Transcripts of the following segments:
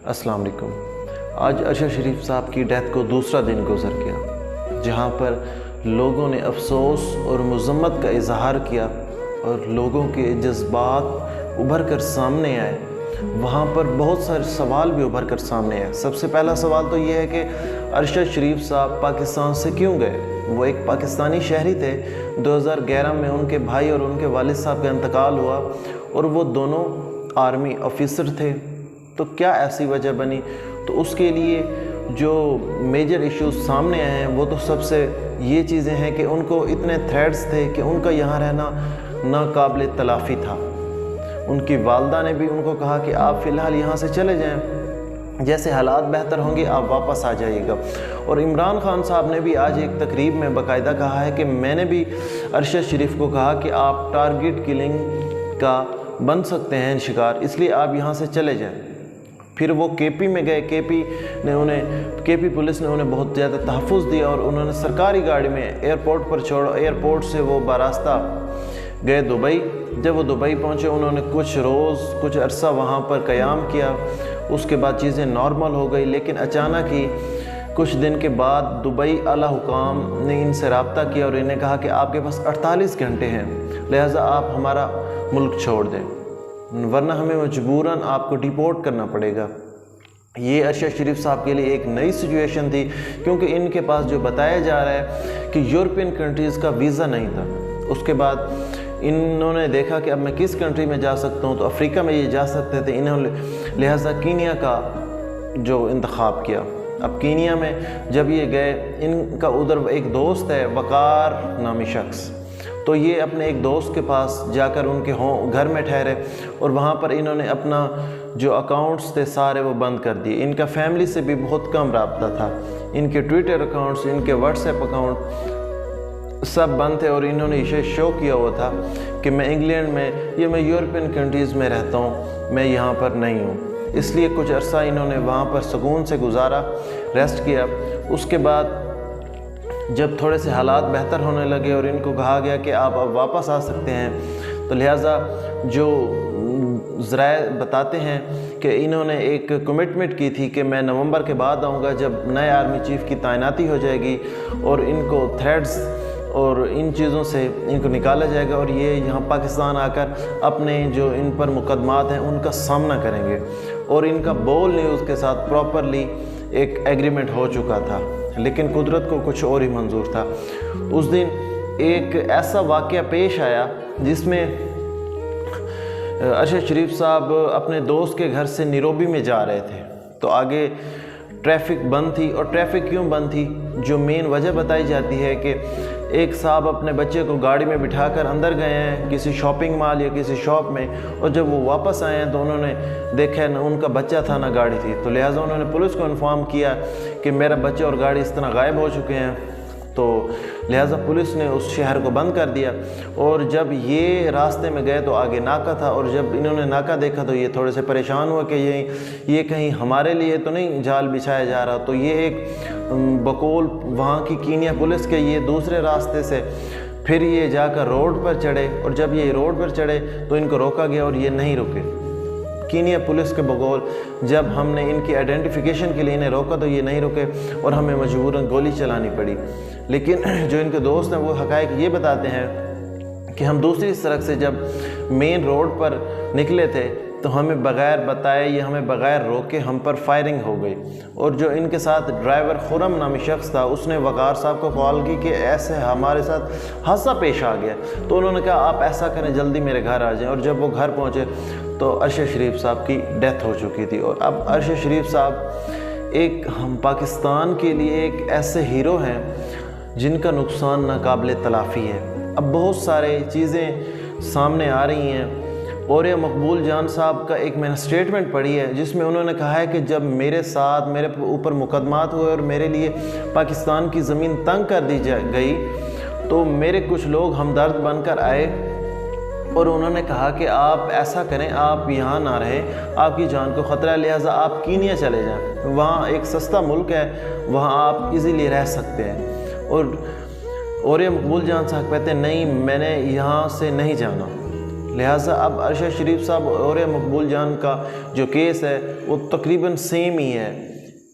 अस्सलाम वालेकुम। आज अरशद शरीफ साहब की डेथ को दूसरा दिन गुजर गया, जहाँ पर लोगों ने अफसोस और मज़म्मत का इजहार किया और लोगों के जज्बात उभर कर सामने आए। वहाँ पर बहुत सारे सवाल भी उभर कर सामने आए। सबसे पहला सवाल तो ये है कि अरशद शरीफ साहब पाकिस्तान से क्यों गए? वो एक पाकिस्तानी शहरी थे। 2011 में उनके भाई और उनके वालिद साहब का इंतकाल हुआ और वो दोनों आर्मी ऑफिसर थे। तो क्या ऐसी वजह बनी? तो उसके लिए जो मेजर इश्यूज सामने आए हैं वो तो सबसे ये चीज़ें हैं कि उनको इतने थ्रेट्स थे कि उनका यहाँ रहना नाकाबिल तलाफ़ी था। उनकी वालदा ने भी उनको कहा कि आप फ़िलहाल यहाँ से चले जाएं, जैसे हालात बेहतर होंगे आप वापस आ जाइएगा। और इमरान खान साहब ने भी आज एक तकरीब में बाकायदा कहा है कि मैंने भी अरशद शरीफ को कहा कि आप टारगेट किलिंग का बन सकते हैं शिकार, इसलिए आप यहाँ से चले जाएं। फिर वो केपी में गए। केपी पुलिस ने उन्हें बहुत ज़्यादा तहफ़्फ़ुज़ दिया और उन्होंने सरकारी गाड़ी में एयरपोर्ट पर छोड़ा। एयरपोर्ट से वो बारास्ता गए दुबई। जब वो दुबई पहुँचे उन्होंने कुछ अरसा वहाँ पर क़याम किया। उसके बाद चीज़ें नॉर्मल हो गई, लेकिन अचानक ही कुछ दिन के बाद दुबई आला हुकाम ने इनसे रब्ता किया और इन्हें कहा कि आपके पास 48 घंटे हैं, लिहाजा आप हमारा मुल्क छोड़ दें, वरना हमें मजबूरन आपको डिपोर्ट करना पड़ेगा। ये अरशद शरीफ साहब के लिए एक नई सिचुएशन थी, क्योंकि इनके पास जो बताया जा रहा है कि यूरोपियन कंट्रीज़ का वीज़ा नहीं था। उसके बाद इन्होंने देखा कि अब मैं किस कंट्री में जा सकता हूँ, तो अफ्रीका में ये जा सकते थे। इन्होंने लिहाजा कीनिया का जो इंतखाब किया। अब कीनिया में जब ये गए, इनका उधर एक दोस्त है वकार नामी शख्स, तो ये अपने एक दोस्त के पास जाकर उनके घर में ठहरे और वहाँ पर इन्होंने अपना जो अकाउंट्स थे सारे वो बंद कर दिए। इनका फैमिली से भी बहुत कम रब्ता था। इनके ट्विटर अकाउंट्स, इनके व्हाट्सएप अकाउंट सब बंद थे और इन्होंने इसे शो किया हुआ था कि मैं इंग्लैंड में या मैं यूरोपियन कंट्रीज़ में रहता हूँ, मैं यहाँ पर नहीं हूँ। इसलिए कुछ अरसा इन्होंने वहाँ पर सुकून से गुजारा, रेस्ट किया। उसके बाद जब थोड़े से हालात बेहतर होने लगे और इनको कहा गया कि आप अब वापस आ सकते हैं, तो लिहाजा जो ज़राए बताते हैं कि इन्होंने एक कमिटमेंट की थी कि मैं नवंबर के बाद आऊँगा, जब नए आर्मी चीफ़ की तैनाती हो जाएगी और इनको थ्रेड्स और इन चीज़ों से इनको निकाला जाएगा और ये यहाँ पाकिस्तान आकर अपने जो इन पर मुकदमात हैं उनका सामना करेंगे। और इनका बोल न्यूज़ के साथ प्रॉपरली एक एग्रीमेंट हो चुका था, लेकिन कुदरत को कुछ और ही मंजूर था। उस दिन एक ऐसा वाक़या पेश आया जिसमें अरशद शरीफ साहब अपने दोस्त के घर से नैरोबी में जा रहे थे, तो आगे ट्रैफिक बंद थी। और ट्रैफिक क्यों बंद थी? जो मेन वजह बताई जाती है कि एक साहब अपने बच्चे को गाड़ी में बिठाकर अंदर गए हैं किसी शॉपिंग मॉल या किसी शॉप में, और जब वो वापस आए हैं तो उन्होंने देखा ना उनका बच्चा था ना गाड़ी थी। तो लिहाजा उन्होंने पुलिस को इन्फॉर्म किया कि मेरा बच्चा और गाड़ी इस तरह गायब हो चुके हैं। तो लिहाजा पुलिस ने उस शहर को बंद कर दिया। और जब ये रास्ते में गए तो आगे नाका था, और जब इन्होंने नाका देखा तो ये थोड़े से परेशान हुआ कि ये कहीं हमारे लिए तो नहीं जाल बिछाया जा रहा। तो ये एक बकौल वहाँ की कीनिया पुलिस के ये दूसरे रास्ते से फिर ये जाकर रोड पर चढ़े, और जब ये रोड पर चढ़े तो इनको रोका गया और ये नहीं रुके। कीनिया पुलिस के बगौल जब हमने इनकी आइडेंटिफिकेशन के लिए इन्हें रोका तो ये नहीं रुके और हमें मजबूरन गोली चलानी पड़ी। लेकिन जो इनके दोस्त हैं वो हक़ाइक़ ये बताते हैं कि हम दूसरी सड़क से जब मेन रोड पर निकले थे तो हमें बग़ैर बताए या हमें बग़ैर रोके हम पर फायरिंग हो गई। और जो इनके साथ ड्राइवर खुरम नामी शख्स था उसने वक़ार साहब को कॉल की कि ऐसे हमारे साथ हादसा पेश आ गया। तो उन्होंने कहा आप ऐसा करें जल्दी मेरे घर आ जाएं। और जब वो घर पहुँचे तो अरशद शरीफ साहब की डेथ हो चुकी थी। और अब अरशद शरीफ साहब हम पाकिस्तान के लिए एक ऐसे हीरो हैं जिनका नुकसान नाकाबिल तलाफ़ी है। अब बहुत सारे चीज़ें सामने आ रही हैं। और ये मकबूल जान साहब का एक मैंने स्टेटमेंट पढ़ी है जिसमें उन्होंने कहा है कि जब मेरे ऊपर मुकदमात हुए और मेरे लिए पाकिस्तान की ज़मीन तंग कर दी गई तो मेरे कुछ लोग हमदर्द बनकर आए और उन्होंने कहा कि आप ऐसा करें, आप यहाँ ना रहें, आपकी जान को ख़तरा है, लिहाजा आप कीनिया चले जाएं, वहाँ एक सस्ता मुल्क है, वहाँ आप इजीली रह सकते हैं। और ये मकबूल जान साहब कहते हैं नहीं, मैंने यहाँ से नहीं जाना, لہٰذا اب ارشد شریف صاحب اور مقبول جان کا جو کیس ہے وہ تقریباً سیم ہی ہے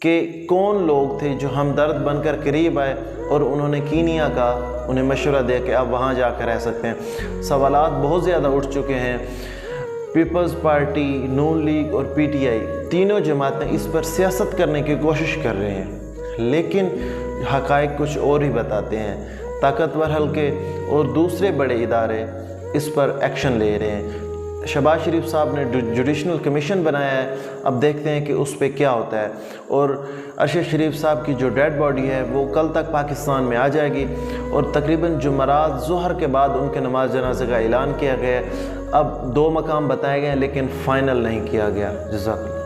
کہ کون لوگ تھے جو ہمدرد بن کر قریب آئے اور انہوں نے کینیا کا انہیں مشورہ دیا کہ آپ وہاں جا کر رہ سکتے ہیں۔ سوالات بہت زیادہ اٹھ چکے ہیں۔ پیپلز پارٹی، نون لیگ اور پی ٹی آئی تینوں جماعتیں اس پر سیاست کرنے کی کوشش کر رہے ہیں، لیکن حقائق کچھ اور ہی بتاتے ہیں۔ طاقتور حلقے اور دوسرے بڑے ادارے اس پر ایکشن لے رہے ہیں۔ شہباز شریف صاحب نے جوڈیشنل کمیشن بنایا ہے، اب دیکھتے ہیں کہ اس پہ کیا ہوتا ہے۔ اور ارشد شریف صاحب کی جو ڈیڈ باڈی ہے وہ کل تک پاکستان میں آ جائے گی، اور تقریباً جمعرات ظہر کے بعد ان کے نماز جنازے کا اعلان کیا گیا ہے۔ اب 2 مقام بتائے گئے ہیں لیکن فائنل نہیں کیا گیا۔ جزاک اللہ۔